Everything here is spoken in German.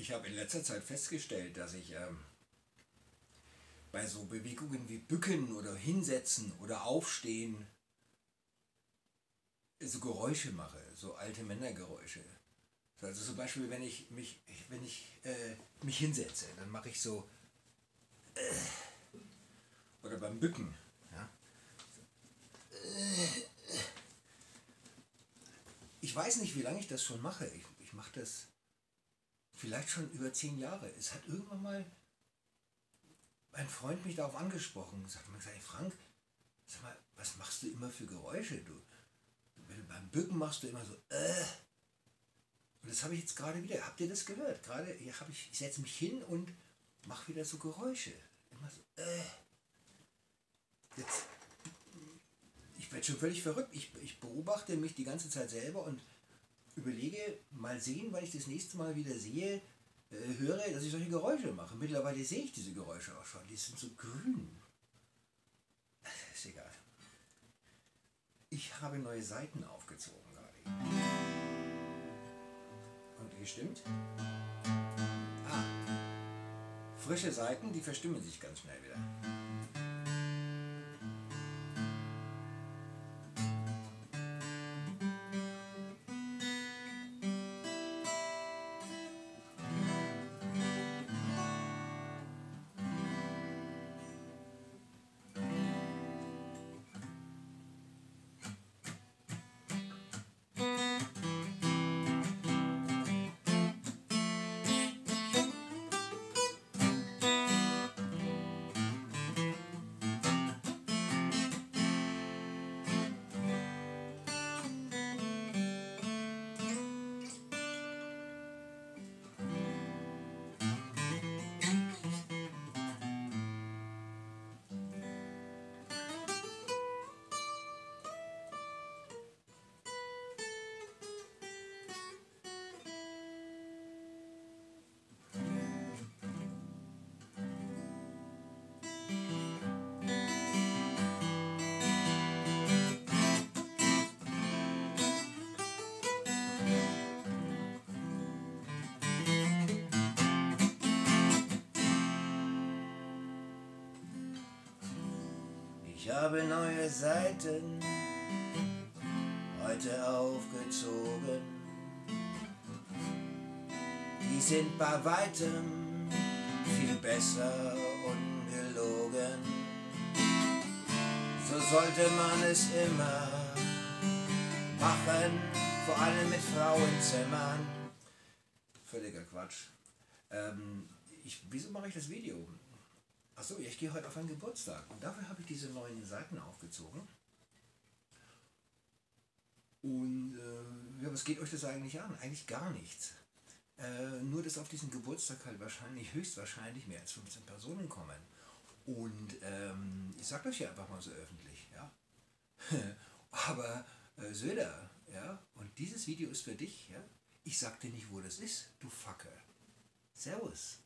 Ich habe in letzter Zeit festgestellt, dass ich bei so Bewegungen wie Bücken oder Hinsetzen oder Aufstehen so Geräusche mache, so alte Männergeräusche. Also zum Beispiel, wenn ich mich hinsetze, dann mache ich so, oder beim Bücken. Ja? Ich weiß nicht, wie lange ich das schon mache. Ich mache das vielleicht schon über 10 Jahre. Es hat irgendwann mal mein Freund mich darauf angesprochen. Sagt mir, hey Frank, sag mal, was machst du immer für Geräusche? Beim Bücken machst du immer so, Und das habe ich jetzt gerade wieder. Habt ihr das gehört? Gerade ich setze mich hin und mache wieder so Geräusche. Immer so, Jetzt, ich werde schon völlig verrückt. Ich beobachte mich die ganze Zeit selber und überlege, mal sehen, weil ich das nächste Mal wieder sehe, höre, dass ich solche Geräusche mache. Mittlerweile sehe ich diese Geräusche auch schon. Die sind so grün. Ist egal. Ich habe neue Seiten aufgezogen gerade. Und wie stimmt? Frische Seiten, die verstimmen sich ganz schnell wieder. Ich habe neue Seiten heute aufgezogen. Die sind bei weitem viel besser ungelogen. So sollte man es immer machen, vor allem mit Frauenzimmern. Völliger Quatsch. Wieso mache ich das Video? Achso, ich gehe heute auf einen Geburtstag und dafür habe ich diese neuen Seiten aufgezogen. Und ja, was geht euch das eigentlich an? Eigentlich gar nichts. Nur, dass auf diesen Geburtstag halt höchstwahrscheinlich mehr als 15 Personen kommen. Und ich sage euch ja einfach mal so öffentlich, ja. Aber Söder, ja, und dieses Video ist für dich, ja. Ich sag dir nicht, wo das ist, du Fucker. Servus.